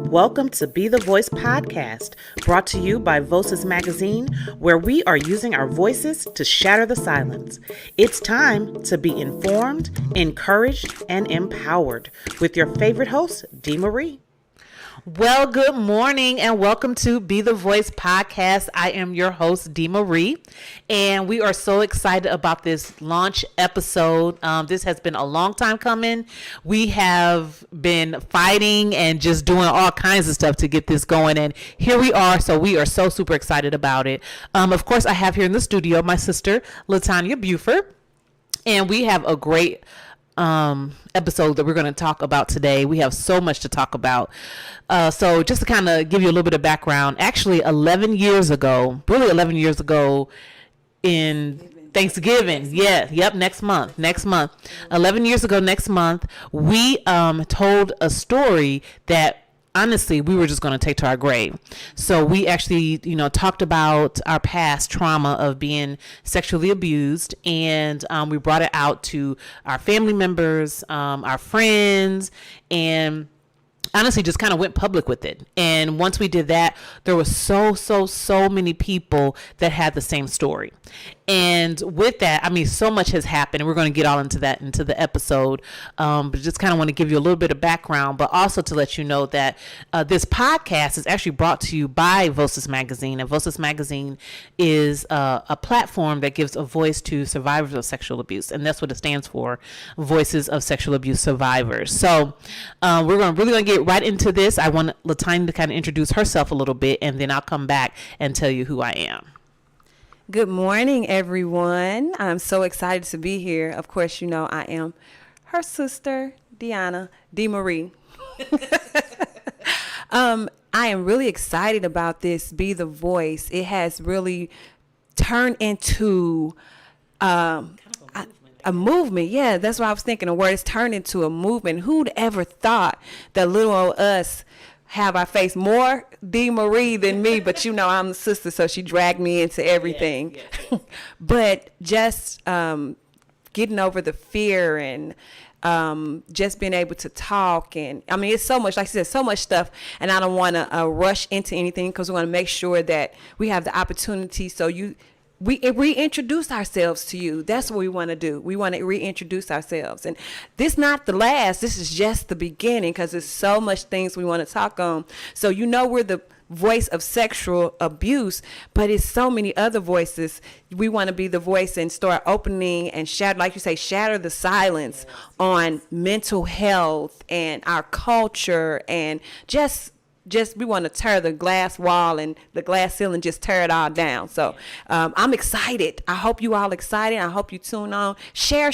Welcome to Be the Voice podcast, brought to you by Voices Magazine, where we are using our voices to shatter the silence. It's time to be informed, encouraged, and empowered with your favorite host, Dee Marie. Well, good morning and welcome to Be the Voice podcast. I am your host, Dee Marie, and we are so excited about this launch episode. This has been a long time coming. We have been fighting and just doing all kinds of stuff to get this going, and here we are. So we are so super excited about it. Of course, I have here in the studio my sister, Latonya Buford, and we have a great episode that we're going to talk about today. We have so much to talk about. So just to kind of give you a little bit of background, actually 11 years ago in Thanksgiving. Yeah. Yep. Next month. 11 years ago next month, we told a story that honestly, we were just going to take to our grave. So we actually, talked about our past trauma of being sexually abused, and we brought it out to our family members, our friends, and honestly just kind of went public with it. And once we did that, there was so many people that had the same story. And with that, I mean, so much has happened, and we're going to get all into that into the episode. But just kind of want to give you a little bit of background, but also to let you know that this podcast is actually brought to you by Voices Magazine. And Voices Magazine is a platform that gives a voice to survivors of sexual abuse. And that's what it stands for, Voices of Sexual Abuse Survivors. So we're really going to get right into this. I want Latonya to kind of introduce herself a little bit, and then I'll come back and tell you who I am. Good morning, everyone. I'm so excited to be here. Of course, I am her sister, Dee Marie. I am really excited about this Be the Voice. It has really turned into a movement. Yeah, that's what I was thinking. The word is turned into a movement. Who'd ever thought that little old us have our face more Dee Marie than me, but I'm the sister, so she dragged me into everything. Yes. But just getting over the fear and just being able to talk, and I mean, it's so much, like I said, so much stuff, and I don't want to rush into anything because we want to make sure that we have the opportunity so we reintroduce ourselves to you. That's what we want to do. We want to reintroduce ourselves. And this not the last. This is just the beginning because there's so much things we want to talk on. So we're the voice of sexual abuse, but it's so many other voices. We want to be the voice and start opening and shatter, like you say, shatter the silence on mental health and our culture, and just we want to tear the glass wall and the glass ceiling, just tear it all down. So I'm excited. I hope you all excited. I hope you tune on. Share.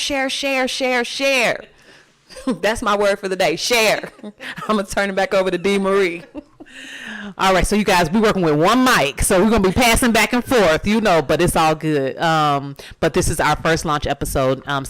That's my word for the day. Share. I'm going to turn it back over to Dee Marie. All right, so you guys, we're working with one mic, so we're going to be passing back and forth, but it's all good. But this is our first launch episode now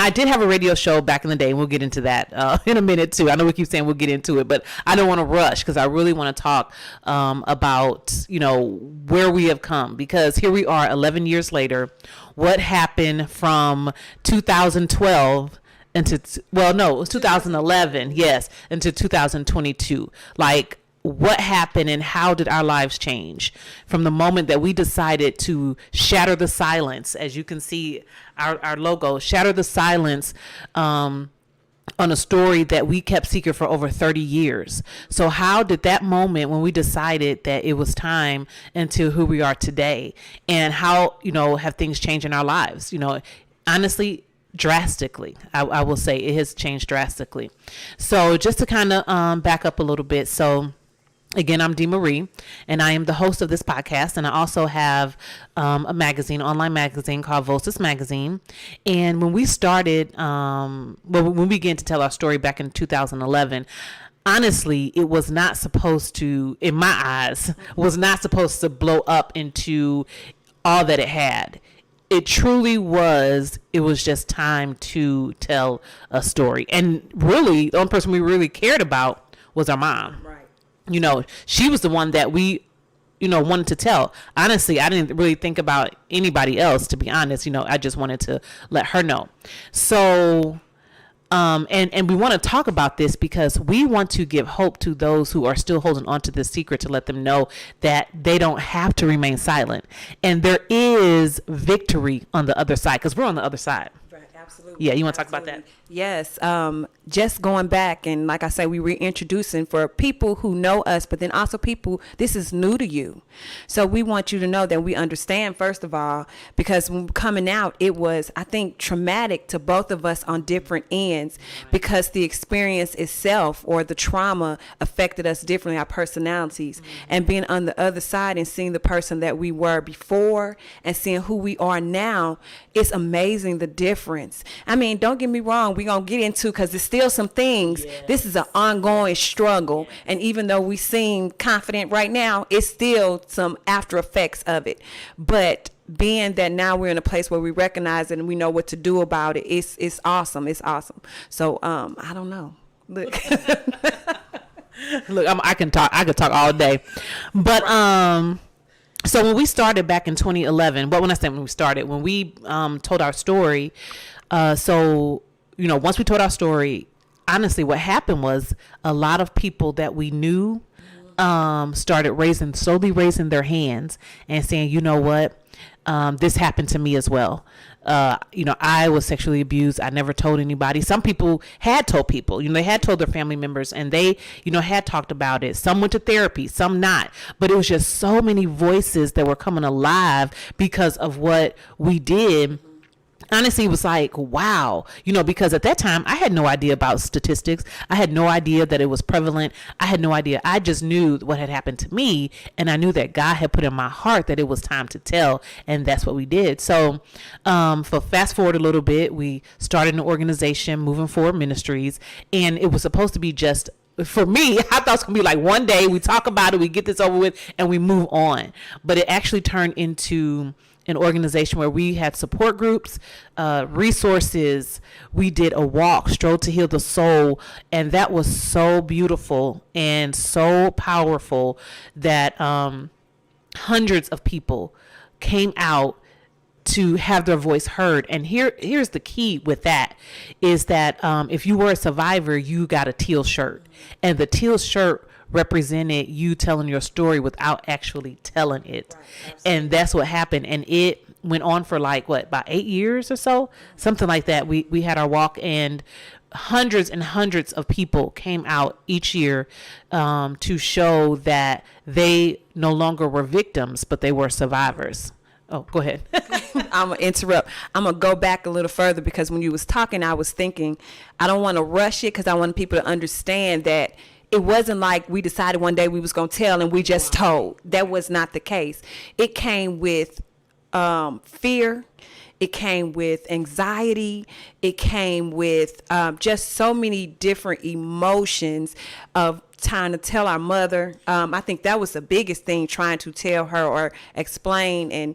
I did have a radio show back in the day, and we'll get into that in a minute too. I know we keep saying we'll get into it, but I don't want to rush because I really want to talk about, where we have come, because here we are 11 years later. What happened from 2012 it was 2011, yes, into 2022. Like, what happened and how did our lives change from the moment that we decided to shatter the silence? As you can see, our logo, shatter the silence, on a story that we kept secret for over 30 years. So how did that moment when we decided that it was time into who we are today, and how, have things changed in our lives? Honestly, drastically. I will say it has changed drastically. So just to kind of back up a little bit. So again, I'm Dee Marie, and I am the host of this podcast, and I also have a magazine, online magazine called Voices Magazine. And when we started, when we began to tell our story back in 2011, honestly, it was not supposed to, in my eyes, was not supposed to blow up into all that it had. It truly was. It was just time to tell a story. And really, the only person we really cared about was our mom. Right. She was the one that we, wanted to tell. Honestly, I didn't really think about anybody else, to be honest. I just wanted to let her know. So And we want to talk about this because we want to give hope to those who are still holding on to this secret, to let them know that they don't have to remain silent. And there is victory on the other side, because we're on the other side. Right, absolutely. Yeah, you want to talk about that? Yes. Just going back, and like I say, we reintroducing for people who know us, but then also people, this is new to you. So we want you to know that we understand, first of all, because when coming out, it was, I think, traumatic to both of us on different ends, because the experience itself or the trauma affected us differently, our personalities. And being on the other side and seeing the person that we were before and seeing who we are now, it's amazing the difference. I mean, don't get me wrong, we're going to get into, because there's still some things. Yes. This is an ongoing struggle. Yes. And even though we seem confident right now, it's still some after effects of it. But being that now we're in a place where we recognize it and we know what to do about it, it's awesome. It's awesome. So I don't know. Look. Look, I could talk all day. But so when we started back in 2011, but when I say when we started, when we told our story, so you know, once we told our story, honestly, what happened was a lot of people that we knew started slowly raising their hands and saying, you know what, this happened to me as well. You know, I was sexually abused. I never told anybody. Some people had told people, you know, they had told their family members, and they, you know, had talked about it. Some went to therapy, some not. But it was just so many voices that were coming alive because of what we did. Honestly, it was like, wow, you know, because at that time I had no idea about statistics. I had no idea that it was prevalent. I had no idea. I just knew what had happened to me. And I knew that God had put in my heart that it was time to tell. And that's what we did. So for fast forward a little bit, we started an organization, Moving Forward Ministries. And it was supposed to be just, for me, I thought it was going to be like one day we talk about it, we get this over with, and we move on. But it actually turned into an organization where we had support groups, resources. We did a walk, Stroll to Heal the Soul, and that was so beautiful and so powerful that hundreds of people came out to have their voice heard. And here's the key with that is that if you were a survivor, you got a teal shirt, and the teal shirt represented you telling your story without actually telling it. Right, and that's what happened. And it went on for like, about 8 years or so, something like that. We had our walk, and hundreds and hundreds of people came out each year to show that they no longer were victims, but they were survivors. Oh, go ahead. I'm going to interrupt. I'm going to go back a little further, because when you was talking, I was thinking, I don't want to rush it, because I want people to understand that it wasn't like we decided one day we was going to tell and we just told. That was not the case. It came with fear. It came with anxiety. It came with just so many different emotions of trying to tell our mother. I think that was the biggest thing, trying to tell her or explain. And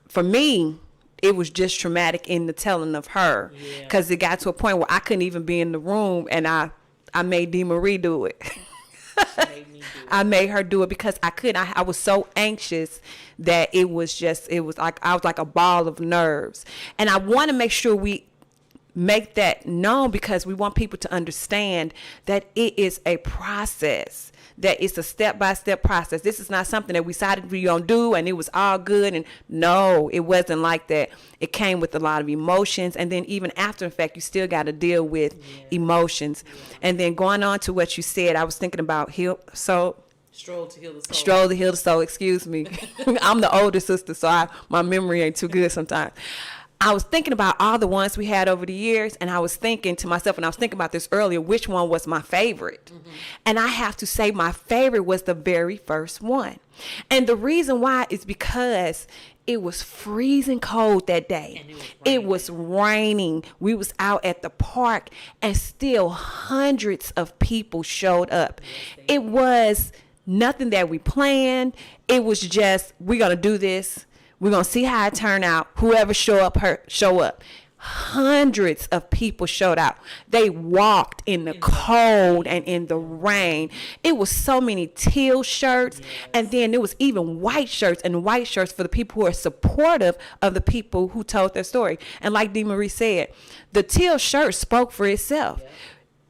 for me, it was just traumatic in the telling of her, because it got to a point where I couldn't even be in the room, and I made Dee Marie do it. I made her do it because I couldn't. I was so anxious that it was like I was like a ball of nerves. And I want to make sure we make that known, because we want people to understand that it is a process, that it's a step-by-step process. This is not something that we decided we gonna do and it was all good. And no, it wasn't like that. It came with a lot of emotions, and then even after effect, you still got to deal with emotions. And then going on to what you said, I was thinking about Stroll to Heal the Soul. Stroll to Heal the Soul. Excuse me. I'm the older sister, so my memory ain't too good sometimes. I was thinking about all the ones we had over the years, and I was thinking to myself, and I was thinking about this earlier, which one was my favorite. Mm-hmm. And I have to say my favorite was the very first one. And the reason why is because it was freezing cold that day. It was raining. We was out at the park, and still hundreds of people showed up. It was nothing that we planned. It was just, we're going to do this. We're going to see how it turn out. Whoever show up. hundreds of people showed out. They walked in the cold and in the rain. It was so many teal shirts, and then there was even white shirts and white shirts for the people who are supportive of the people who told their story. And like Dee Marie said, the teal shirt spoke for itself.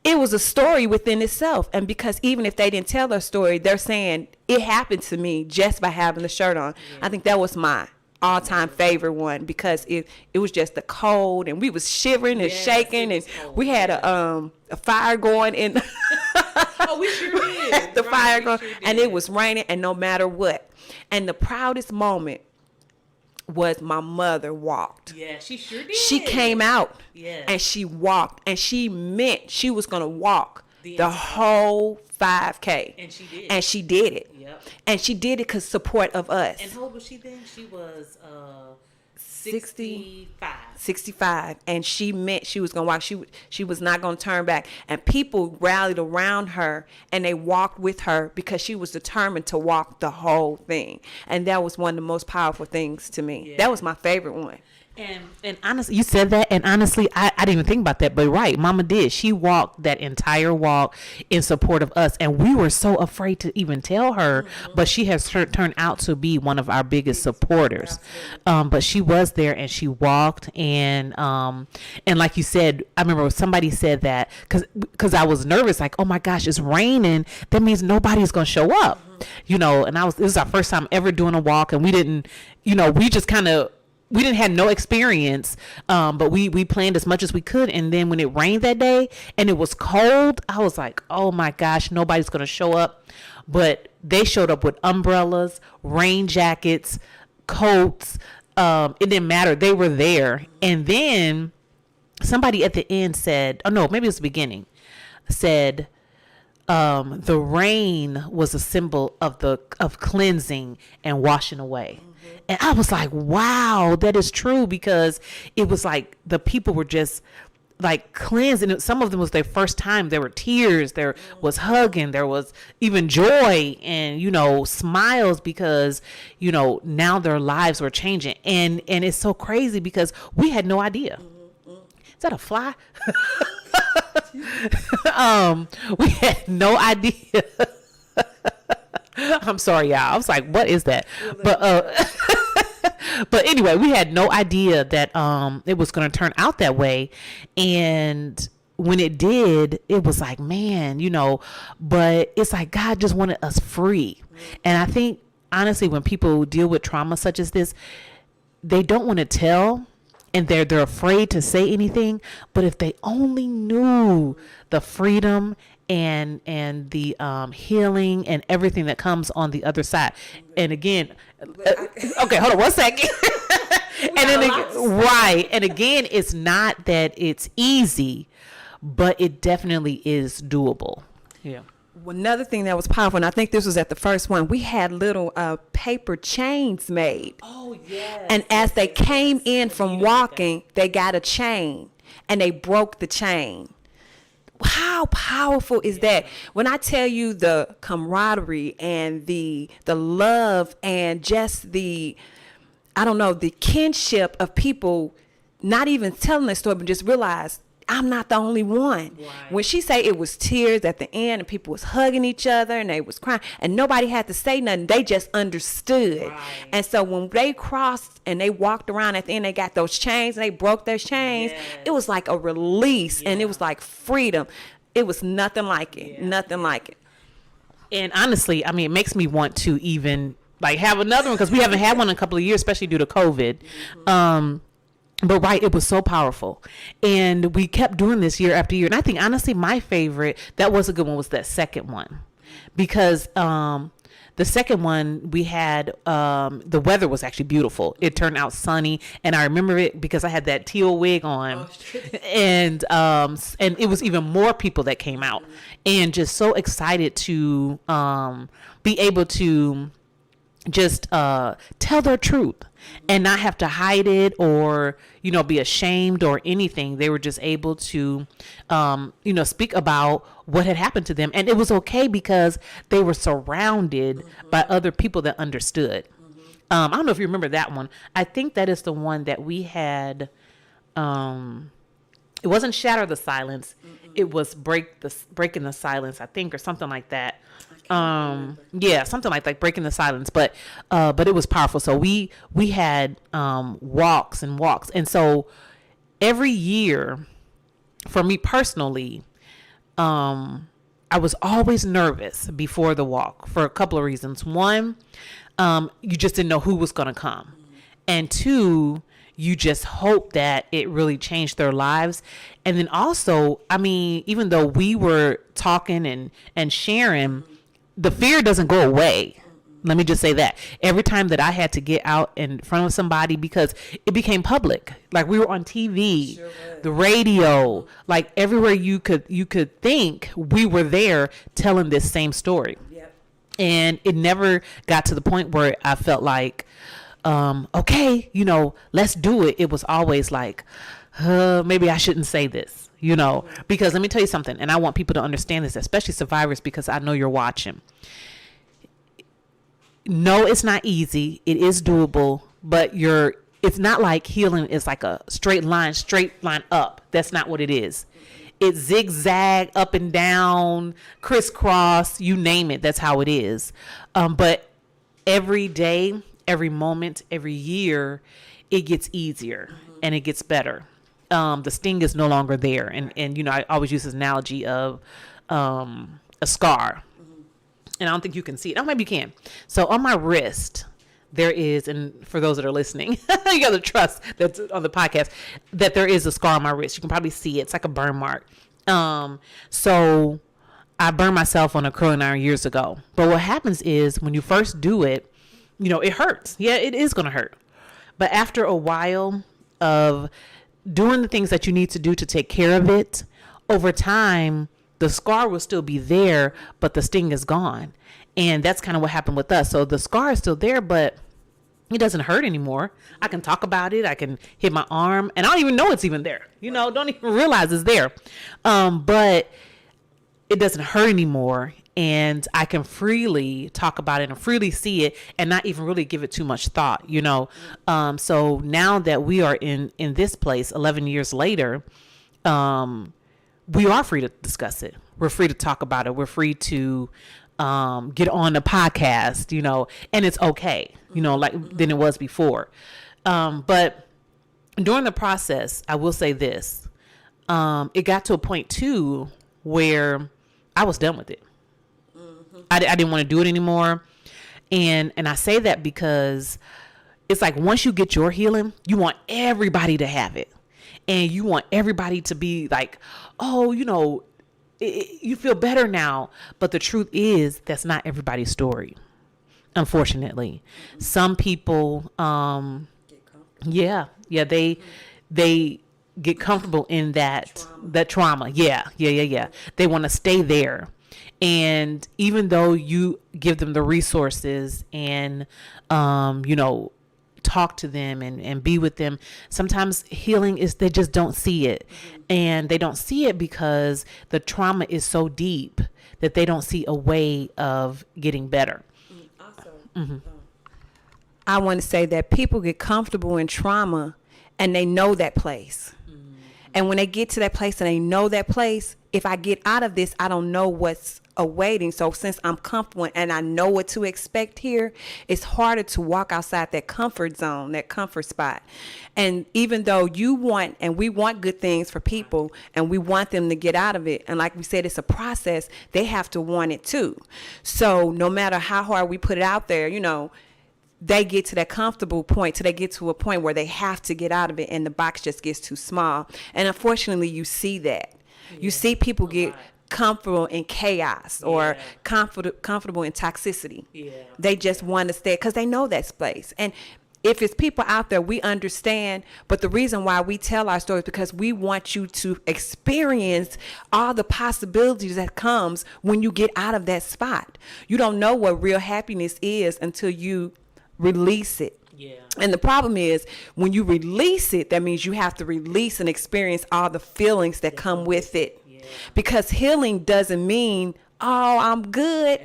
It was a story within itself. And because even if they didn't tell their story, they're saying it happened to me just by having the shirt on. I think that was my all-time favorite one, because it was just the cold, and we was shivering and shaking, and we had a fire going in. Oh, we sure did. The fire going, and it was raining, and no matter what. And the proudest moment was my mother walked. Yeah, she sure did. She came out, yeah, and she walked, and she meant she was gonna walk the whole 5K. And she did. And she did it. Yep. And she did it because support of us. And how old was she then? She was 65. 65. And she meant she was going to walk. She was not going to turn back. And people rallied around her, and they walked with her because she was determined to walk the whole thing. And that was one of the most powerful things to me. Yeah. That was my favorite one. And honestly, you said that, and honestly, I didn't even think about that, but right, Mama did. She walked that entire walk in support of us, and we were so afraid to even tell her, but she has turned out to be one of our biggest supporters. But she was there, and she walked, and like you said, I remember somebody said that, because I was nervous, like, oh my gosh, it's raining, that means nobody's going to show up, and this is our first time ever doing a walk, and we didn't, we just kind of, we didn't have no experience, but we planned as much as we could. And then when it rained that day and it was cold, I was like, oh my gosh, nobody's going to show up. But they showed up with umbrellas, rain jackets, coats. It didn't matter. They were there. And then somebody at the end said, oh no, maybe it was the beginning, said, the rain was a symbol of cleansing and washing away. And I was like, wow, that is true, because it was like the people were just like cleansed, and some of them was their first time. There were tears, there was hugging, there was even joy and smiles, because now their lives were changing. And it's so crazy because we had no idea. Is that a fly? We had no idea. I'm sorry, y'all. I was like, what is that? But anyway, we had no idea that it was going to turn out that way. And when it did, it was like, man, but it's like God just wanted us free. And I think, honestly, when people deal with trauma such as this, they don't want to tell, and they're afraid to say anything. But if they only knew the freedom and the healing and everything that comes on the other side. And again, okay, hold on 1 second. And then right, and again, it's not that it's easy, but it definitely is doable. Yeah. Another thing that was powerful, and I think this was at the first one, we had little paper chains made. Oh, yes. And as they came in from walking, they got a chain, and they broke the chain. How powerful is that? When I tell you the camaraderie and the love and just the kinship of people not even telling their story, but just realize I'm not the only one. Right. When she say it was tears at the end and people was hugging each other and they was crying and nobody had to say nothing, they just understood. Right. And so when they crossed and they walked around at the end, they got those chains and they broke their chains. Yes. It was like a release, and it was like freedom. It was nothing like it. Yeah. Nothing like it. And honestly, I mean, it makes me want to even like have another one, because we haven't had one in a couple of years, especially due to COVID. Mm-hmm. But right, it was so powerful, and we kept doing this year after year. And I think honestly, my favorite, that was a good one, was that second one, because the second one we had, the weather was actually beautiful. It turned out sunny, and I remember it because I had that teal wig on, and it was even more people that came out, and just so excited to be able to just tell their truth and not have to hide it or be ashamed or anything. They were just able to speak about what had happened to them, and it was okay because they were surrounded by other people that understood. I don't know if you remember that one. I think that is the one that we had it wasn't Shatter the Silence. It was Breaking the Silence, I think, or something like that. Yeah, something like that, Breaking the Silence. But it was powerful. So we had walks and walks, and so every year, for me personally, I was always nervous before the walk for a couple of reasons. One, you just didn't know who was going to come, and two, you just hope that it really changed their lives. And then also, I mean, even though we were talking and sharing, the fear doesn't go away. Let me just say that every time that I had to get out in front of somebody, because it became public, like we were on TV, the radio, like everywhere you could think, we were there telling this same story. Yep. And it never got to the point where I felt like, okay, let's do it. It was always like, maybe I shouldn't say this, because let me tell you something. And I want people to understand this, especially survivors, because I know you're watching. No, it's not easy. It is doable, but it's not like healing is like a straight line up. That's not what it is. It's zigzag, up and down, crisscross, you name it. That's how it is. But every day, every moment, every year, it gets easier and it gets better. The sting is no longer there. And I always use this analogy of a scar. And I don't think you can see it. Oh, maybe you can. So on my wrist, there is, and for those that are listening, you got to trust that's on the podcast, that there is a scar on my wrist. You can probably see it. It's like a burn mark. So I burned myself on a curling iron years ago. But what happens is when you first do it, it hurts. Yeah, it is going to hurt. But after a while of doing the things that you need to do to take care of it, over time, the scar will still be there, but the sting is gone. And that's kind of what happened with us. So the scar is still there, but it doesn't hurt anymore. I can talk about it. I can hit my arm, and I don't even know it's even there. Don't even realize it's there. But it doesn't hurt anymore. And I can freely talk about it and freely see it and not even really give it too much thought, So now that we are in this place 11 years later, we are free to discuss it. We're free to talk about it. We're free to get on the podcast, and it's okay, than it was before. But during the process, I will say this, it got to a point too where I was done with it. I didn't want to do it anymore. And I say that because it's like, once you get your healing, you want everybody to have it. And you want everybody to be like, oh, you feel better now. But the truth is, that's not everybody's story. Unfortunately, some people, they get comfortable in that trauma. Yeah. They want to stay there. And even though you give them the resources and, talk to them and be with them, sometimes healing is, they just don't see it. And they don't see it because the trauma is so deep that they don't see a way of getting better. I want to say that people get comfortable in trauma and they know that place. And when they get to that place and they know that place, if I get out of this, I don't know what's awaiting. So since I'm comfortable and I know what to expect here, it's harder to walk outside that comfort zone, that comfort spot. And even though we want good things for people and we want them to get out of it, and like we said, it's a process, they have to want it too. So no matter how hard we put it out there, they get to that comfortable point till they get to a point where they have to get out of it and the box just gets too small. And unfortunately, you see that. Yeah. You see people get comfortable in chaos or comfortable in toxicity. Yeah. They just want to stay because they know that space. And if it's people out there, we understand. But the reason why we tell our stories because we want you to experience all the possibilities that comes when you get out of that spot. You don't know what real happiness is until you release it. Yeah. And the problem is when you release it, that means you have to release and experience all the feelings that come with it. Yeah. Because healing doesn't mean, oh, I'm good.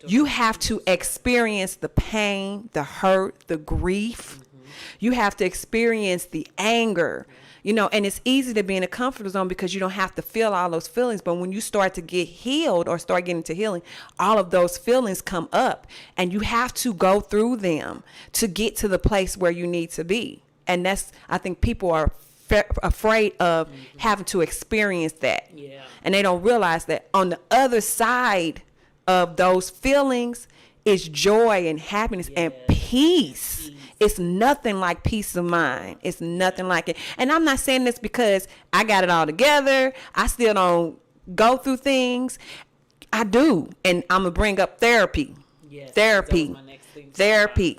You have to experience the pain, the hurt, the grief. Mm-hmm. You have to experience the anger. You know, and it's easy to be in a comfort zone because you don't have to feel all those feelings. But when you start to get healed or start getting to healing, all of those feelings come up, and you have to go through them to get to the place where you need to be. And that's, I think people are afraid of having to experience that. Yeah. And they don't realize that on the other side of those feelings is joy and happiness and peace. It's nothing like peace of mind. It's nothing like it. And I'm not saying this because I got it all together. I still don't go through things. I do. And I'm going to bring up therapy. Yes, Therapy. Therapy.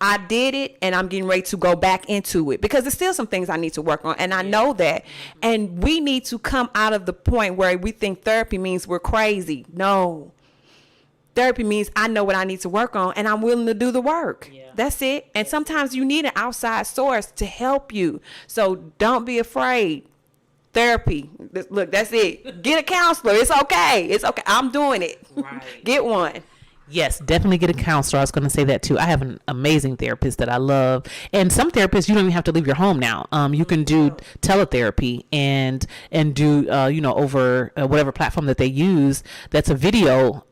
I did it, and I'm getting ready to go back into it because there's still some things I need to work on, and I know that. And we need to come out of the point where we think therapy means we're crazy. No. Therapy means I know what I need to work on, and I'm willing to do the work. Yeah. That's it. And sometimes you need an outside source to help you. So don't be afraid. Therapy. Look, that's it. Get a counselor. It's okay. It's okay. I'm doing it. Right. Get one. Yes, definitely get a counselor. I was going to say that too. I have an amazing therapist that I love, and some therapists you don't even have to leave your home now. You can do teletherapy and do over whatever platform that they use. That's a video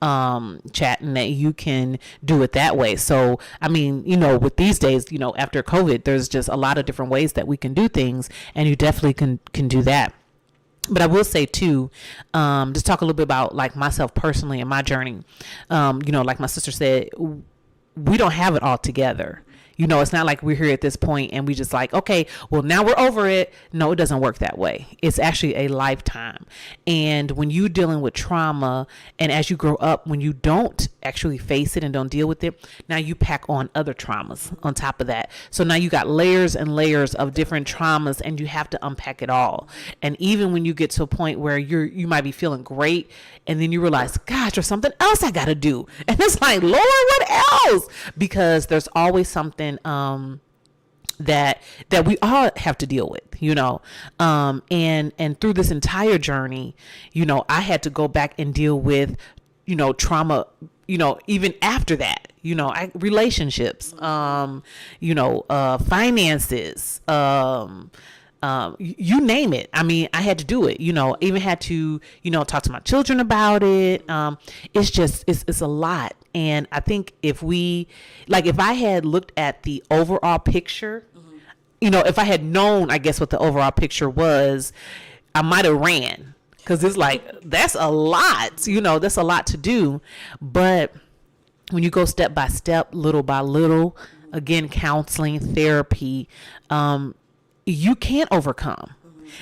chat, and that you can do it that way. So I mean, with these days, after COVID, there's just a lot of different ways that we can do things, and you definitely can do that. But I will say too, just talk a little bit about like myself personally and my journey. Like my sister said, we don't have it all together. It's not like we're here at this point and we just like, okay, well now we're over it. No, it doesn't work that way. It's actually a lifetime. And when you're dealing with trauma, and as you grow up, when you don't actually face it and don't deal with it, now you pack on other traumas on top of that. So now you got layers and layers of different traumas, and you have to unpack it all. And even when you get to a point where you might be feeling great, and then you realize, gosh, there's something else I got to do. And it's like, Lord, what else? Because there's always something that we all have to deal with, and through this entire journey, I had to go back and deal with, trauma, even after that, relationships, finances, you name it. I mean, I had to do it, even had to, talk to my children about it. It's a lot. And I think if I had looked at the overall picture, if I had known, I guess, what the overall picture was, I might have ran, because it's like, that's a lot, that's a lot to do. But when you go step by step, little by little, again, counseling, therapy, you can overcome.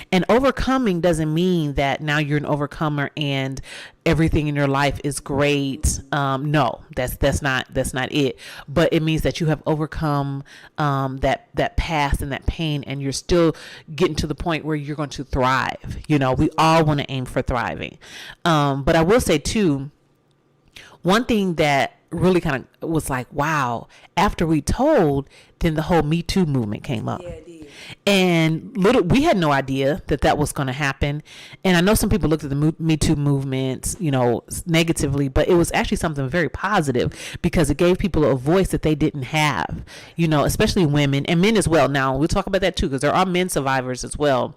And overcoming doesn't mean that now you're an overcomer and everything in your life is great. No, that's not it. But it means that you have overcome that past and that pain, and you're still getting to the point where you're going to thrive. We all want to aim for thriving. But I will say too, one thing that really kind of was like, wow, after we told, then the whole Me Too movement came up. Yeah, and we had no idea that was going to happen. And I know some people looked at the Me Too movement, negatively, but it was actually something very positive, because it gave people a voice that they didn't have, especially women and men as well. Now we'll talk about that too, because there are men survivors as well.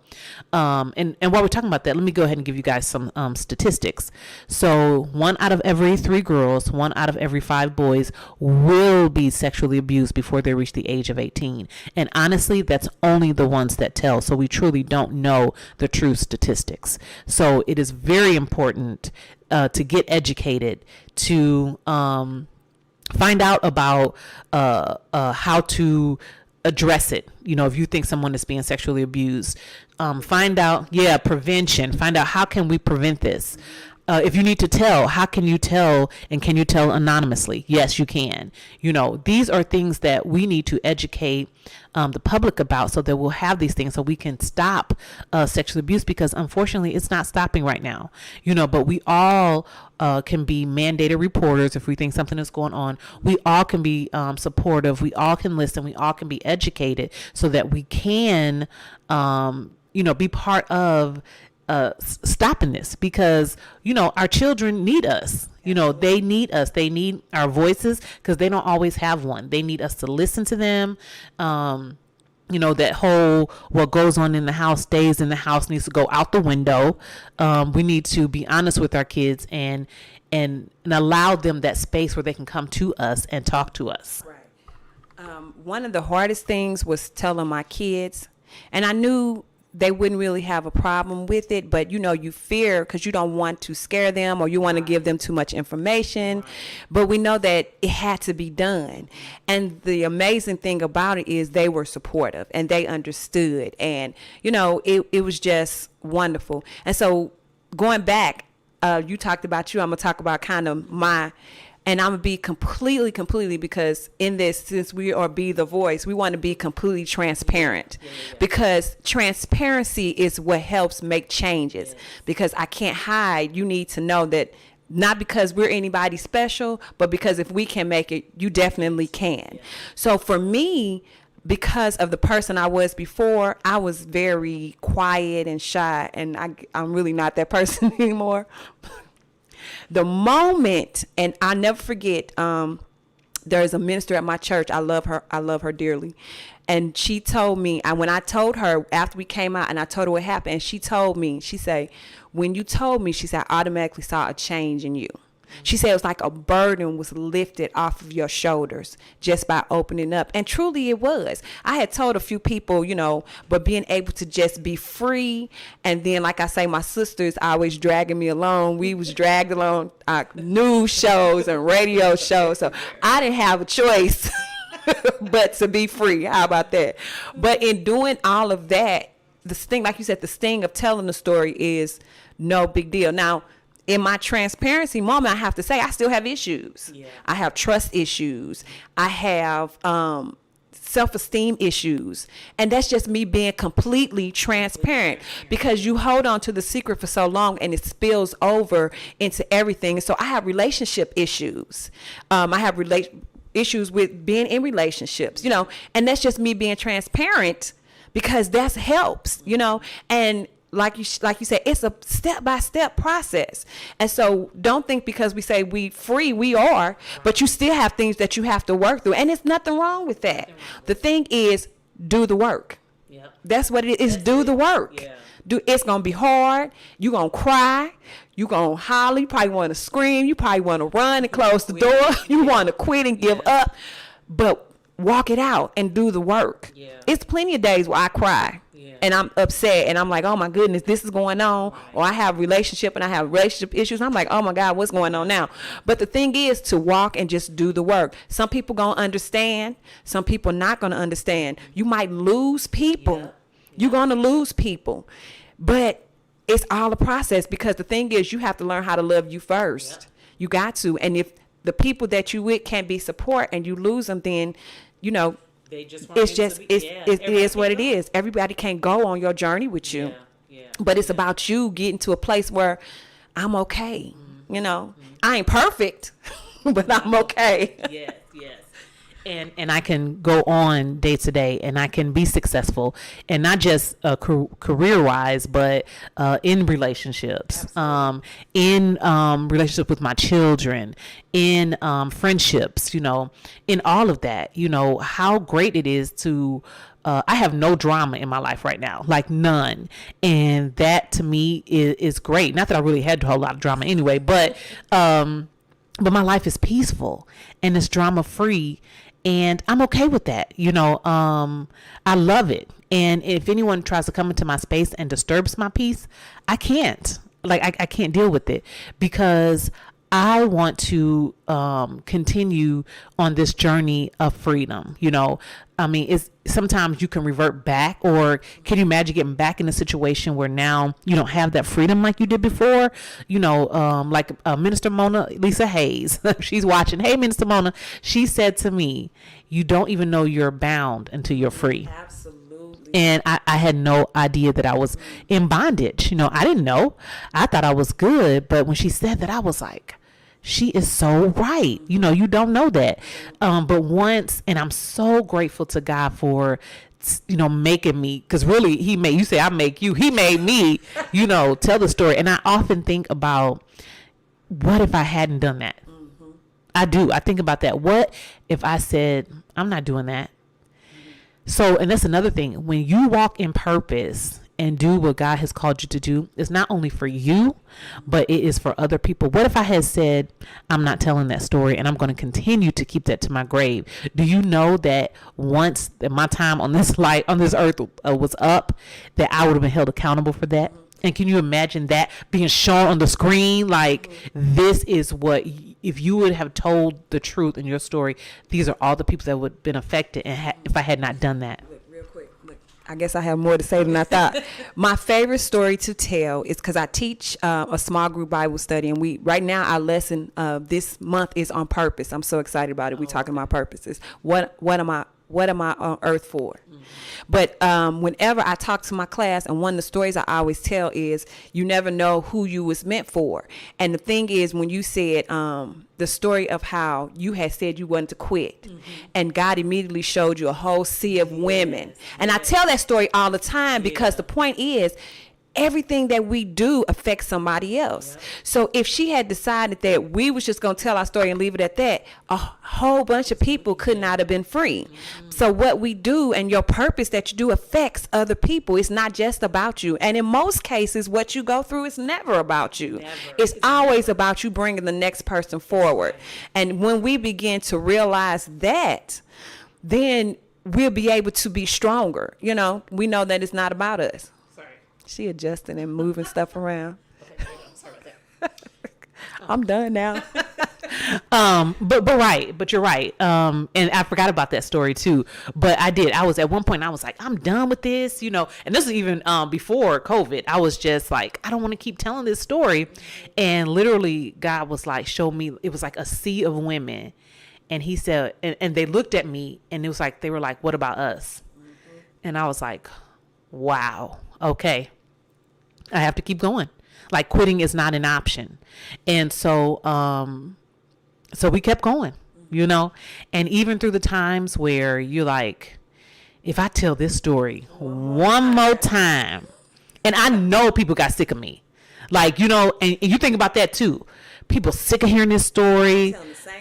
And while we're talking about that, let me go ahead and give you guys some statistics. So 1 out of every 3 girls, 1 out of every 5 boys will be sexually abused before they reach the age of 18. And honestly, that's only the ones that tell. So we truly don't know the true statistics. So it is very important to get educated, to find out about how to address it. If you think someone is being sexually abused, find out, prevention. Find out, how can we prevent this? If you need to tell, how can you tell, and can you tell anonymously? Yes, you can. These are things that we need to educate the public about, so that we'll have these things, so we can stop sexual abuse, because unfortunately it's not stopping right now. But we all can be mandated reporters if we think something is going on. We all can be supportive. We all can listen. We all can be educated, so that we can, be part of stopping this, because our children need us. They need us. They need our voices, because they don't always have one. They need us to listen to them. that whole what goes on in the house stays in the house needs to go out the window. We need to be honest with our kids and allow them that space where they can come to us and talk to us. Right. One of the hardest things was telling my kids, and I knew they wouldn't really have a problem with it, but you fear because you don't want to scare them or you want to give them too much information. But we know that it had to be done. And the amazing thing about it is they were supportive and they understood. And, it was just wonderful. And so going back, you talked about I'm going to talk about kind of and I'm going to be completely, because in this, since we are Be the Voice, we want to be completely transparent. Because transparency is what helps make changes. Because I can't hide. You need to know that not because we're anybody special, but because if we can make it, you definitely can. So for me, because of the person I was before, I was very quiet and shy, and I'm really not that person anymore. The moment, and I'll never forget, there's a minister at my church. I love her dearly. And she told me, when I told her after we came out and I told her what happened, and she told me, she said, when you told me, she said, I automatically saw a change in you. She said it was like a burden was lifted off of your shoulders just by opening up. And truly it was. I had told a few people, but being able to just be free. And then, like I say, my sisters always dragging me along. We was dragged along news shows and radio shows. So I didn't have a choice but to be free. How about that? But in doing all of that, the sting, like you said, the sting of telling the story is no big deal. Now, in my transparency moment, I have to say I still have issues. I have trust issues. I have self-esteem issues. And that's just me being completely transparent, because you hold on to the secret for so long and it spills over into everything. So I have relationship issues. I have issues with being in relationships, and that's just me being transparent, because that helps, and like you said, it's a step-by-step process. And so don't think because we say we free, we are, but you still have things that you have to work through. And there's nothing wrong with that. The thing is, do the work. That's what it is. Do the work. It's going to be hard. You're going to cry. You're going to holler. You probably want to scream. You probably want to run and close the door. You want to quit and give up. But walk it out and do the work. It's plenty of days where I cry. And I'm upset and I'm like, oh my goodness, this is going on. Or I have relationship issues. I'm like, oh my God, what's going on now? But the thing is to walk and just do the work. Some people gonna understand. Some people not gonna understand. You might lose people. You're gonna lose people. But it's all a process, because the thing is you have to learn how to love you first. You got to. And if the people that you with can't be support and you lose them, then, it is what it is. Everybody can't go on your journey with you. But it's about you getting to a place where I'm okay. I ain't perfect, but I'm okay. Yes. And I can go on day to day, and I can be successful, and not just career wise, but in relationships, in relationship with my children, in friendships, in all of that. How great it is to. I have no drama in my life right now, like none, and that to me is great. Not that I really had a whole lot of drama anyway, but my life is peaceful and it's drama free. And I'm okay with that. I love it. And if anyone tries to come into my space and disturbs my peace, I can't. I can't deal with it, because I want to continue on this journey of freedom. It's sometimes you can revert back, or can you imagine getting back in a situation where now you don't have that freedom like you did before? Like Minister Mona Lisa Hayes, she's watching. Hey, Minister Mona, she said to me, you don't even know you're bound until you're free. Absolutely. And I had no idea that I was in bondage. I didn't know. I thought I was good. But when she said that, I was like, she is so right. You don't know that. But once, and I'm so grateful to God for, making me, because really you say I make you, he made me, tell the story. And I often think about, what if I hadn't done that? I do. I think about that. What if I said, I'm not doing that? So, and that's another thing. When you walk in purpose and do what God has called you to do, it's not only for you, but it is for other people. What if I had said, I'm not telling that story and I'm going to continue to keep that to my grave? Do you know that once that my time on this earth was up, that I would have been held accountable for that? And can you imagine that being shown on the screen? Like, this is what, if you would have told the truth in your story, these are all the people that would have been affected and if I had not done that. Real quick, look, I guess I have more to say than I thought. My favorite story to tell is because I teach a small group Bible study, and right now our lesson this month is on purpose. I'm so excited about it. We're talking about purposes. What am I on earth for? But whenever I talk to my class, and one of the stories I always tell is, you never know who you was meant for. And the thing is, when you said the story of how you had said you wanted to quit, and God immediately showed you a whole sea of women. And I tell that story all the time because the point is, everything that we do affects somebody else. So if she had decided that we was just going to tell our story and leave it at that, a whole bunch of people could not have been free. So what we do and your purpose that you do affects other people. It's not just about you. And in most cases, what you go through is never about you. It's always about you bringing the next person forward. And when we begin to realize that, then we'll be able to be stronger. You know, we know that it's not about us. She adjusting and moving stuff around. Okay, I'm sorry about that. I'm done now. But you're right. And I forgot about that story too. But I was at one point, I was like, I'm done with this, you know, and this is even before COVID. I was just like, I don't want to keep telling this story. And literally God was like, show me, it was like a sea of women. And he said, and they looked at me and it was like, they were like, what about us? And I was like, wow. Okay, I have to keep going. Like, quitting is not an option. And so we kept going, you know, and even through the times where you're like, if I tell this story one more time, and I know people got sick of me, like, you know, and you think about that too. People sick of hearing this story.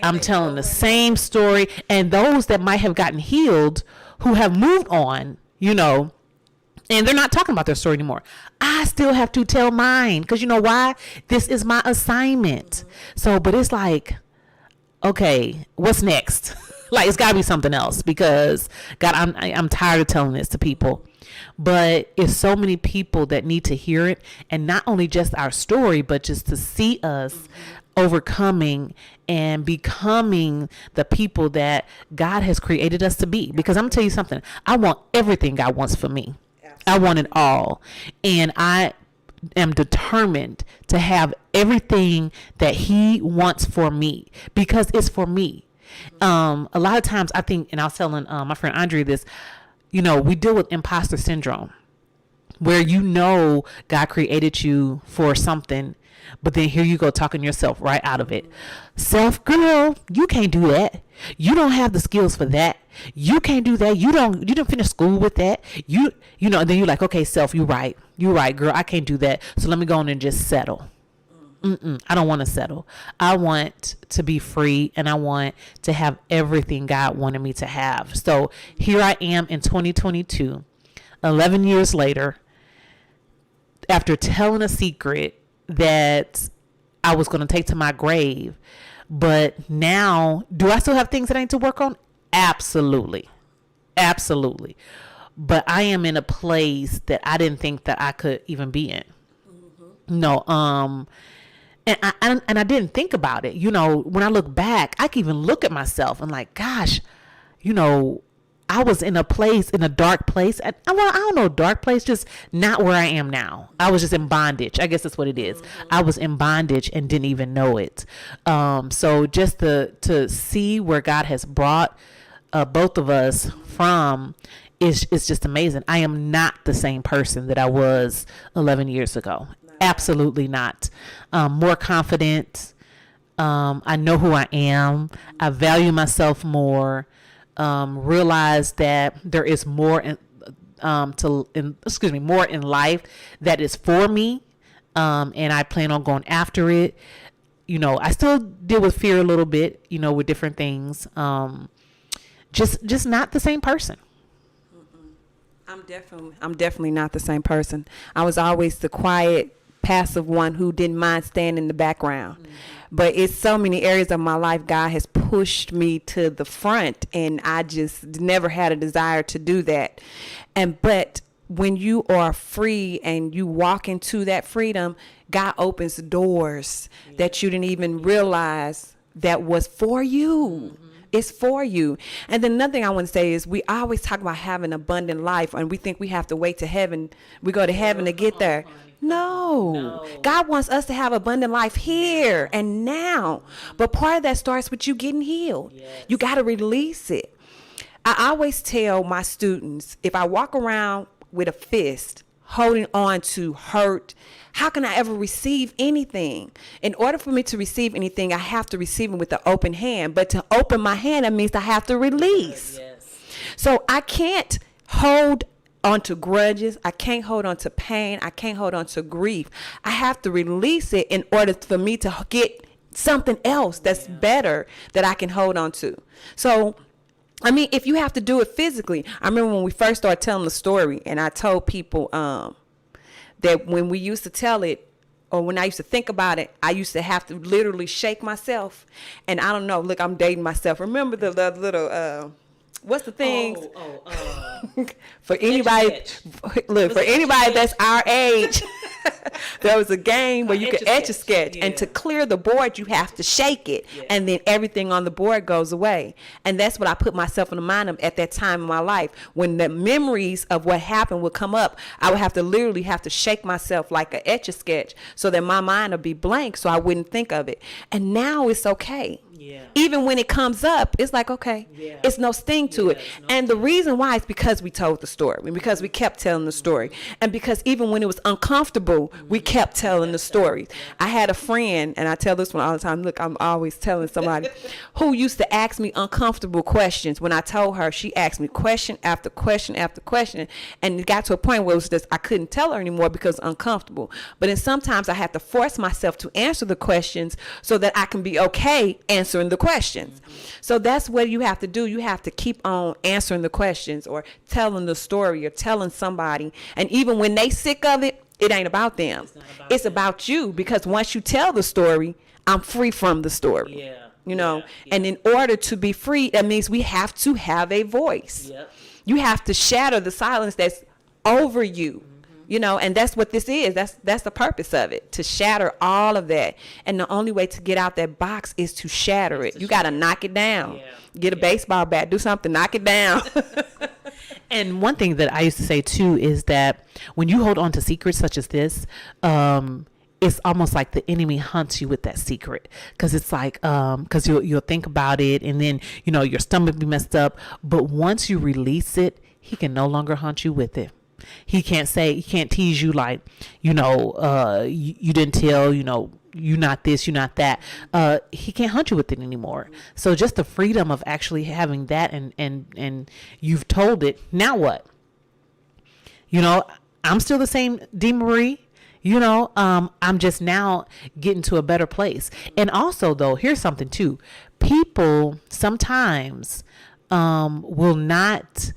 I'm telling the same story. And those that might have gotten healed, who have moved on, you know, and they're not talking about their story anymore. I still have to tell mine because you know why? This is my assignment. So, but it's like, okay, what's next? Like, it's got to be something else because God, I'm tired of telling this to people. But it's so many people that need to hear it, and not only just our story, but just to see us overcoming and becoming the people that God has created us to be. Because I'm gonna tell you something. I want everything God wants for me. I want it all. And I am determined to have everything that he wants for me because it's for me. A lot of times I think, and I was telling my friend Andre this, you know, we deal with imposter syndrome where, you know, God created you for something, but then here you go talking yourself right out of it. Self, girl, you can't do that. You don't have the skills for that. You can't do that. You didn't finish school with that. You know, and then you're like, okay, self, you're right, girl. I can't do that. So let me go on and just settle. I don't want to settle. I want to be free, and I want to have everything God wanted me to have. So here I am in 2022, 11 years later, after telling a secret that I was going to take to my grave. But now, do I still have things that I need to work on? Absolutely. Absolutely. But I am in a place that I didn't think that I could even be in. No, and I didn't think about it. You know, when I look back, I can even look at myself and like, gosh, you know, I was in a place, in a dark place. I don't know, dark place, just not where I am now. I was just in bondage. I guess that's what it is. I was in bondage and didn't even know it. So just to see where God has brought both of us from is just amazing. I am not the same person that I was 11 years ago. Absolutely not. More confident. I know who I am. I value myself more. Realize that there is more more in life that is for me. And I plan on going after it. You know, I still deal with fear a little bit, you know, with different things. Just not the same person. I'm definitely not the same person. I was always the quiet, passive one who didn't mind staying in the background. Mm-hmm. But it's so many areas of my life God has pushed me to the front, and I just never had a desire to do that. But when you are free and you walk into that freedom, God opens doors that you didn't even realize that was for you. Mm-hmm. It's for you. And then another thing I want to say is we always talk about having an abundant life, and we think we have to wait to heaven. We go to heaven to get there. No. God wants us to have abundant life here and now. But part of that starts with you getting healed. Yes. You got to release it. I always tell my students, if I walk around with a fist holding on to hurt, how can I ever receive anything? In order for me to receive anything, I have to receive it with an open hand. But to open my hand, that means I have to release. Yes. So I can't hold onto grudges. I can't hold on to pain. I can't hold on to grief. I have to release it in order for me to get something else that's better that I can hold on to. So, I mean, if you have to do it physically, I remember when we first started telling the story, and I told people that when we used to tell it, or when I used to think about it, I used to have to literally shake myself. And I don't know, look, I'm dating myself. Remember the little, what's the thing? For anybody, look, for anybody that's our age, there was a game where you could etch a sketch, and to clear the board, you have to shake it, and then everything on the board goes away. And that's what I put myself in the mind of at that time in my life. When the memories of what happened would come up, I would have to literally have to shake myself like a etch a sketch so that my mind would be blank so I wouldn't think of it. And now it's okay. Yeah. Even when it comes up, it's like, okay, it's no sting to it. And the reason why is because we told the story, because we kept telling the story. And because even when it was uncomfortable, we kept telling the story. I had a friend, and I tell this one all the time, look, I'm always telling somebody, who used to ask me uncomfortable questions. When I told her, she asked me question after question after question. And it got to a point where it was just, I couldn't tell her anymore because it was uncomfortable. But then sometimes I have to force myself to answer the questions so that I can be okay answering the questions. So that's what you have to do. You have to keep on answering the questions or telling the story or telling somebody. And even when they sick of it, it ain't about them. It's about you, because once you tell the story, I'm free from the story. Yeah. You know, and in order to be free, that means we have to have a voice. Yep. You have to shatter the silence that's over you. You know, and that's what this is. That's the purpose of it, to shatter all of that. And the only way to get out that box is to shatter it. You got to knock it down. Yeah. Get a baseball bat, do something, knock it down. And one thing that I used to say too is that when you hold on to secrets such as this, it's almost like the enemy hunts you with that secret, because it's like, because you'll think about it, and then, you know, your stomach be messed up. But once you release it, he can no longer hunt you with it. He can't tease you like, you know, you didn't tell, you know, you're not this, you're not that. He can't hunt you with it anymore. So just the freedom of actually having that, and you've told it. Now what? You know, I'm still the same Dee Marie. You know, I'm just now getting to a better place. And also, though, here's something too. People sometimes will not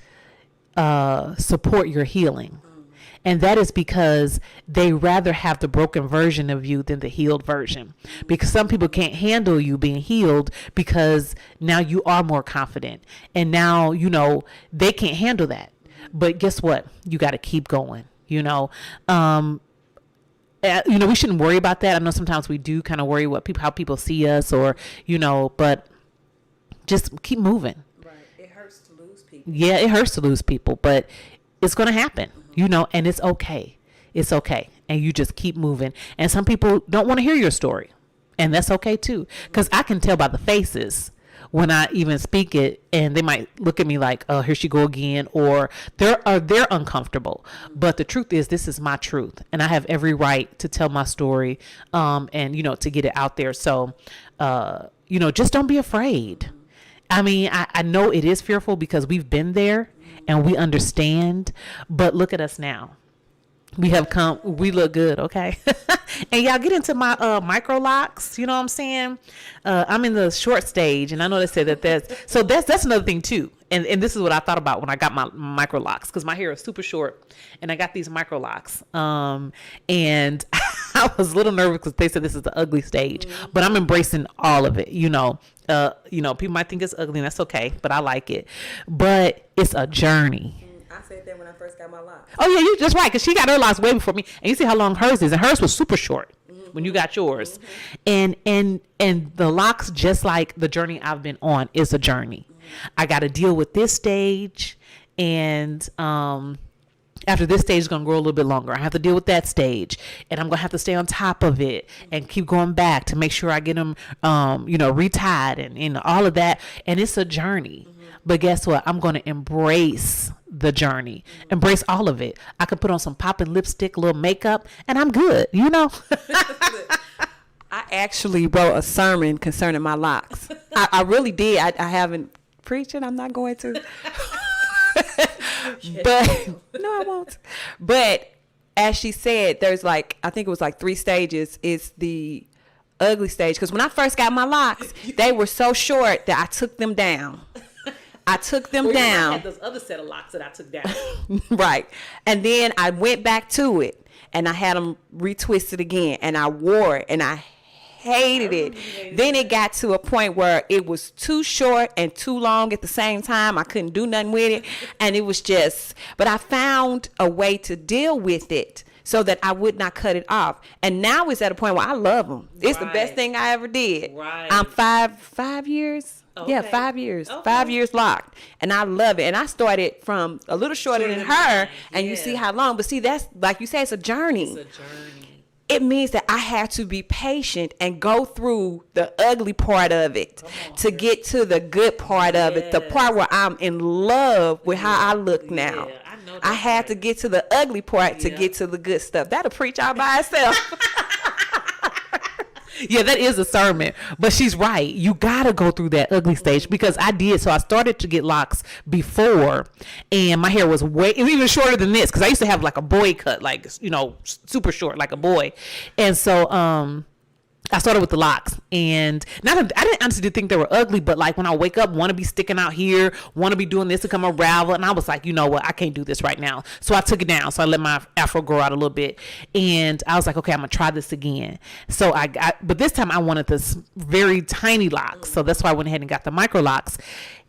support your healing. And that is because they rather have the broken version of you than the healed version. Because some people can't handle you being healed, because now you are more confident. And now, you know, they can't handle that. But guess what? You got to keep going, you know. You know, we shouldn't worry about that. I know sometimes we do kind of worry how people see us, or, you know, but just keep moving. Right. It hurts to lose people. Yeah, it hurts to lose people, but it's going to happen, you know, and it's okay. It's okay. And you just keep moving. And some people don't want to hear your story, and that's okay too. Because I can tell by the faces when I even speak it, and they might look at me like, oh, here she go again, or they're uncomfortable. But the truth is, this is my truth, and I have every right to tell my story, and, you know, to get it out there. So, you know, just don't be afraid. I mean, I know it is fearful because we've been there and we understand, but look at us now. We have come. We look good, okay? And y'all get into my micro locks. You know what I'm saying? I'm in the short stage, and I know they say that's another thing too. And this is what I thought about when I got my micro locks, because my hair is super short, and I got these micro locks. And I was a little nervous because they said this is the ugly stage, but I'm embracing all of it. People might think it's ugly, and that's okay, but I like it. But it's a journey. I said that when I first got my locks. Oh yeah, you're just right, because she got her locks way before me, and you see how long hers is, and hers was super short when you got yours. And the locks, just like the journey I've been on, is a journey. I got to deal with this stage, and after this stage is going to grow a little bit longer, I have to deal with that stage, and I'm going to have to stay on top of it and keep going back to make sure I get them retied and all of that. And it's a journey. But guess what? I'm going to embrace the journey, embrace all of it. I could put on some popping lipstick, a little makeup, and I'm good, I actually wrote a sermon concerning my locks. I really did. I haven't preached it. I'm not going to. But no, I won't. But as she said, there's I think it was 3 stages. It's the ugly stage. Because when I first got my locks, they were so short that I took them down. I took them down. I had those other set of locks that I took down. Right. And then I went back to it, and I had them retwisted again, and I wore it, and I hated it. Then it got to a point where it was too short and too long at the same time. I couldn't do nothing with it. And it was but I found a way to deal with it so that I would not cut it off. And now it's at a point where I love them. It's the best thing I ever did. Right. I'm 5 years. Okay. Yeah, 5 years. Okay. 5 years locked. And I love it. And I started from a little shorter than her. And you see how long. But see, that's, like you said, it's a journey. It's a journey. It means that I have to be patient and go through the ugly part of it to get to the good part of it, the part where I'm in love with how I look now. I had to get to the ugly part to get to the good stuff. That'll preach all by itself. Yeah, that is a sermon, but she's right. You gotta go through that ugly stage, because I did. So I started to get locks before, and my hair was even shorter than this, because I used to have a boy cut, super short, like a boy. And so I started with the locks, and I didn't honestly think they were ugly, but when I wake up, want to be sticking out here, want to be doing this to come unravel, and I was like, you know what, I can't do this right now. So I took it down. So I let my afro grow out a little bit, and I was like, okay, I'm gonna try this again. So but this time I wanted this very tiny locks, so that's why I went ahead and got the micro locks.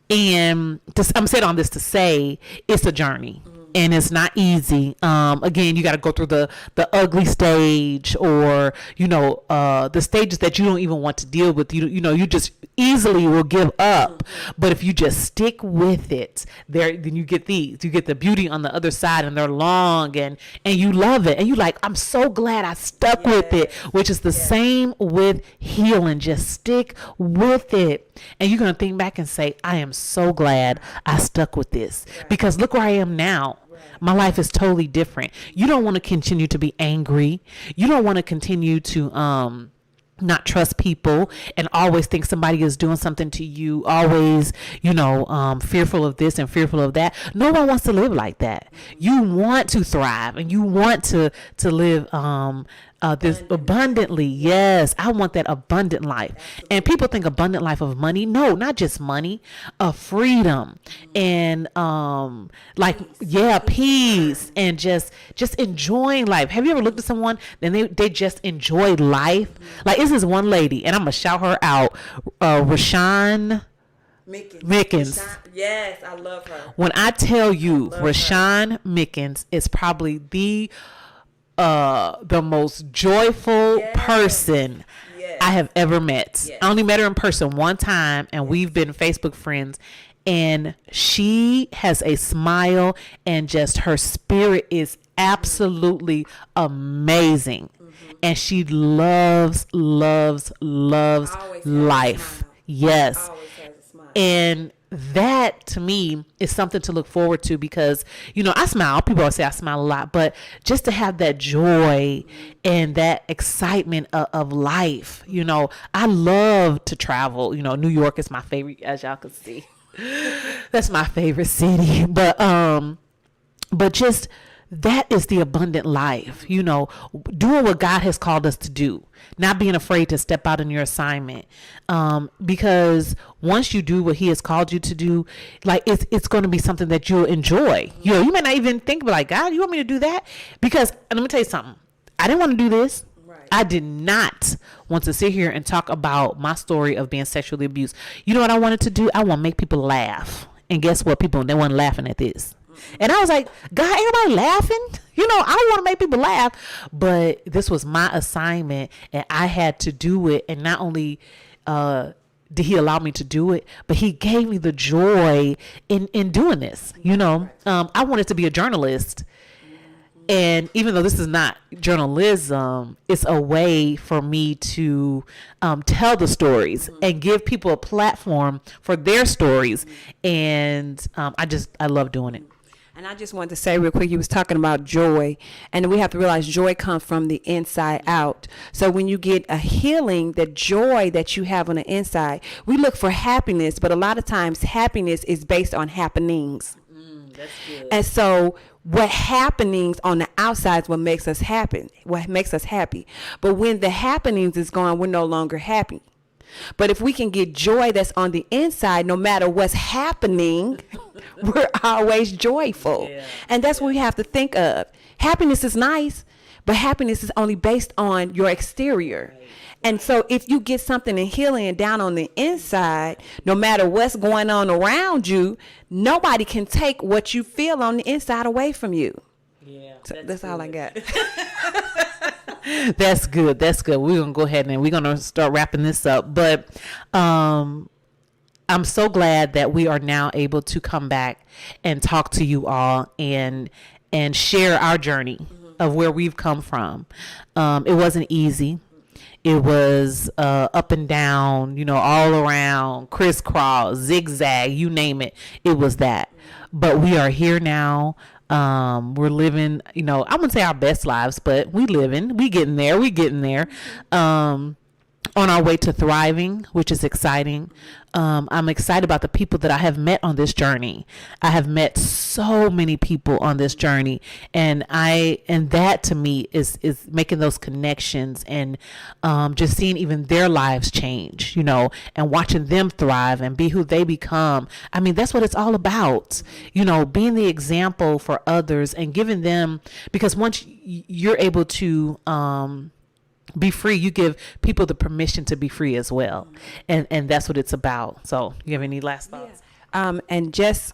And I'm saying all this to say it's a journey. And it's not easy. Again, you got to go through the ugly stage, or the stages that you don't even want to deal with. You just easily will give up. But if you just stick with it, then you get these. You get the beauty on the other side, and they're long, and you love it, and you like, I'm so glad I stuck with it. Which is the same with healing. Just stick with it, and you're gonna think back and say, I am so glad I stuck with this, because look where I am now. My life is totally different. You don't want to continue to be angry. You don't want to continue to not trust people and always think somebody is doing something to you, always, fearful of this and fearful of that. No one wants to live like that. You want to thrive, and you want to live this abundantly. Yes, I want that abundant life. And people think abundant life of money. No, not just money, of freedom and peace, and just enjoying life. Have you ever looked at someone and they just enjoy life? Like, this is one lady, and I'm gonna shout her out, Rashawn Mickens. Yes, I love her. When I tell you, Rashawn Mickens is probably the most joyful person I have ever met. I only met her in person one time, and we've been Facebook friends, and she has a smile, and just her spirit is absolutely amazing. And she loves life. Yes. And that to me is something to look forward to, because I smile. People always say I smile a lot, but just to have that joy and that excitement of life. I love to travel. New York is my favorite, as y'all can see. That's my favorite city. But just that is the abundant life, doing what God has called us to do, not being afraid to step out in your assignment. Because once you do what he has called you to do, like it's going to be something that you'll enjoy. You may not even think about like, God, you want me to do that? Because, and let me tell you something, I didn't want to do this. Right. I did not want to sit here and talk about my story of being sexually abused. You know what I wanted to do? I want to make people laugh. And guess what? They weren't laughing at this. And I was like, God, everybody laughing? I want to make people laugh. But this was my assignment, and I had to do it. And not only did he allow me to do it, but he gave me the joy in doing this. I wanted to be a journalist. And even though this is not journalism, it's a way for me to tell the stories and give people a platform for their stories. And I love doing it. And I just wanted to say real quick, you was talking about joy, and we have to realize joy comes from the inside out. So when you get a healing, the joy that you have on the inside, we look for happiness, but a lot of times happiness is based on happenings. That's good. And so what happenings on the outside is what makes us happy. But when the happenings is gone, we're no longer happy. But if we can get joy that's on the inside, no matter what's happening, we're always joyful. Yeah. And that's what we have to think of. Happiness is nice, but happiness is only based on your exterior. Right. And so if you get something in healing down on the inside, no matter what's going on around you, nobody can take what you feel on the inside away from you. Yeah, so that's all I got. That's good. We're going to go ahead and we're going to start wrapping this up. But I'm so glad that we are now able to come back and talk to you all and share our journey of where we've come from. It wasn't easy. It was up and down, all around, crisscross, zigzag, you name it. It was that. But we are here now. We're living, I wouldn't say our best lives, but we getting there. On our way to thriving, which is exciting. I'm excited about the people that I have met on this journey. I have met so many people on this journey, and that to me is making those connections and just seeing even their lives change, and watching them thrive and be who they become. I mean, that's what it's all about, being the example for others and giving them, because once you're able to be free, you give people the permission to be free as well. And that's what it's about. So you have any last thoughts? Yeah. And just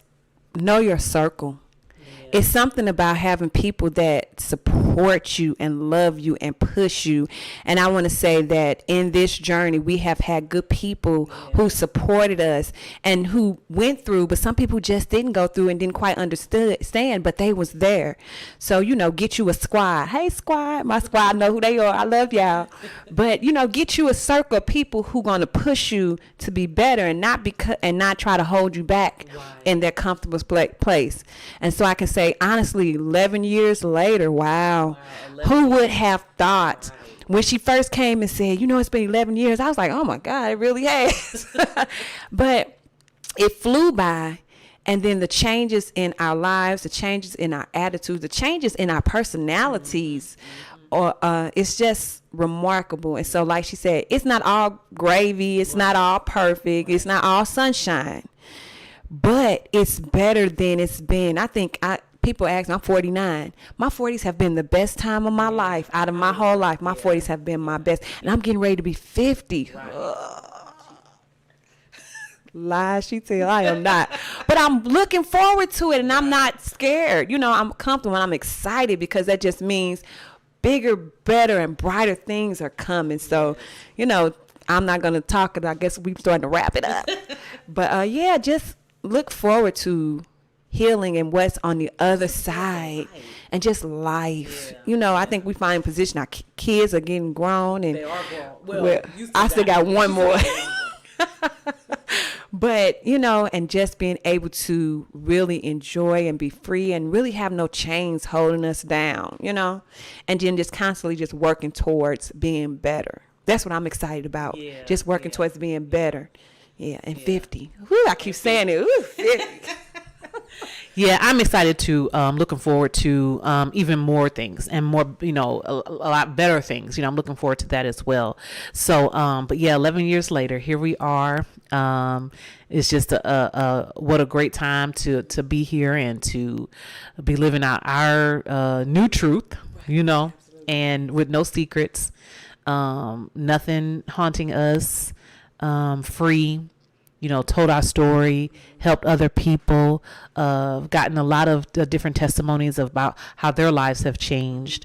know your circle. Yeah. It's something about having people that support you and love you and push you. And I want to say that in this journey, we have had good people who supported us and who went through, but some people just didn't go through and didn't quite understand, but they was there. So, get you a squad. Hey, squad, my squad know who they are. I love y'all. But, get you a circle of people who going to push you to be better and not try to hold you back in their comfortable place. And so I can say, honestly, 11 years later, wow, who would have thought? When she first came and said, it's been 11 years, I was like, oh my God, it really has. But it flew by. And then the changes in our lives, the changes in our attitudes, the changes in our personalities, it's just remarkable. And so like she said, it's not all gravy. It's not all perfect. It's not all sunshine. But it's better than it's been. People ask me, I'm 49. My 40s have been the best time of my life. Out of my whole life, my 40s have been my best. And I'm getting ready to be 50. Lies she tell, I am not. But I'm looking forward to it, and I'm not scared. I'm comfortable and I'm excited because that just means bigger, better, and brighter things are coming. So, I'm not going to talk, I guess we're starting to wrap it up. But, just look forward to healing and what's on the other side and just life. I think we find position our kids are getting grown, and they are grown. Well, I still got one more. But, and just being able to really enjoy and be free and really have no chains holding us down, and then just constantly just working towards being better. That's what I'm excited about. Yeah, just working towards being better. Yeah, and 50. Whew, I keep saying it. Ooh, 50. Yeah, I'm excited to, looking forward to even more things and more, a lot better things. I'm looking forward to that as well. So, but yeah, 11 years later, here we are. It's just what a great time to be here and to be living out our new truth, and with no secrets, nothing haunting us, free. Told our story, helped other people, gotten a lot of different testimonies about how their lives have changed.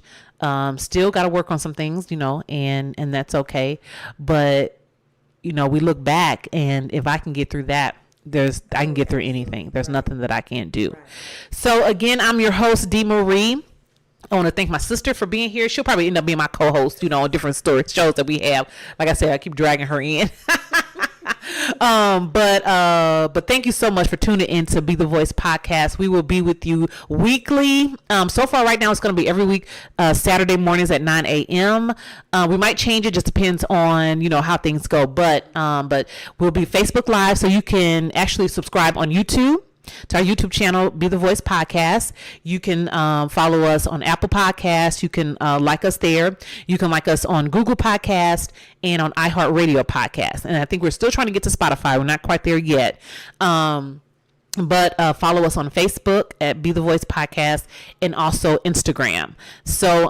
Still got to work on some things, and that's okay. But, we look back, and if I can get through that, I can get through anything. There's nothing that I can't do. So again, I'm your host, Dee Marie. I want to thank my sister for being here. She'll probably end up being my co-host, on different shows that we have. Like I said, I keep dragging her in. But thank you so much for tuning in to Be the Voice podcast. We will be with you weekly. So far right now it's going to be every week, Saturday mornings at 9 a.m. We might change it, just depends on, how things go. But we'll be Facebook Live, so you can actually subscribe on YouTube to our YouTube channel, Be the Voice Podcast. You can follow us on Apple Podcasts. You can like us there. You can like us on Google Podcast and on iHeartRadio Podcast. And I think we're still trying to get to Spotify. We're not quite there yet. But follow us on Facebook at Be the Voice Podcast and also Instagram. So,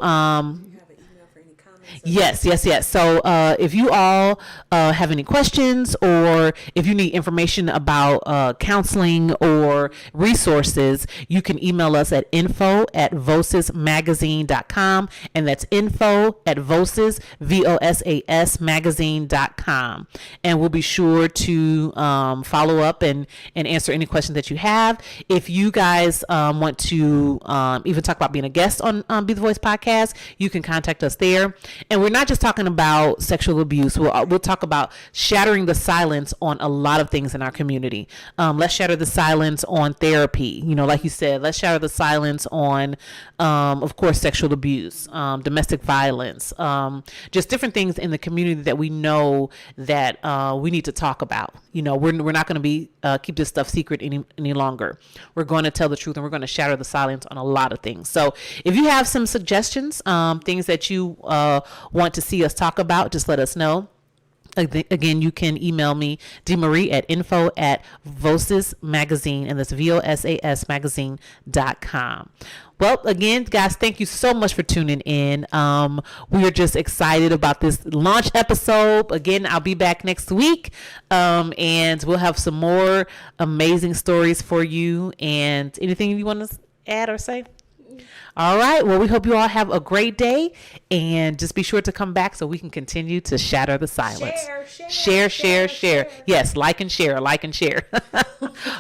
Yes. So if you all have any questions, or if you need information about counseling or resources, you can email us at info@vocesmagazine.com, and that's info@voces, VOSAS magazine.com. And we'll be sure to follow up and answer any questions that you have. If you guys want to even talk about being a guest on Be the Voice Podcast, you can contact us there. And we're not just talking about sexual abuse. We'll talk about shattering the silence on a lot of things in our community. Let's shatter the silence on therapy. Like you said, let's shatter the silence on, of course, sexual abuse, domestic violence, just different things in the community that we know that we need to talk about. We're not going to be keep this stuff secret any longer. We're going to tell the truth, and we're going to shatter the silence on a lot of things. So if you have some suggestions, things that you want to see us talk about, just let us know. Again, you can email me, Dee Marie, at info@voces magazine, and that's VOSAS magazine.com. Well, again, guys, thank you so much for tuning in. We are just excited about this launch episode. Again, I'll be back next week, and we'll have some more amazing stories for you. And anything you want to add or say? All right. Well, we hope you all have a great day, and just be sure to come back so we can continue to shatter the silence. Share. Yes, like and share.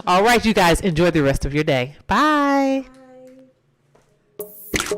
All right, you guys, enjoy the rest of your day. Bye. Bye.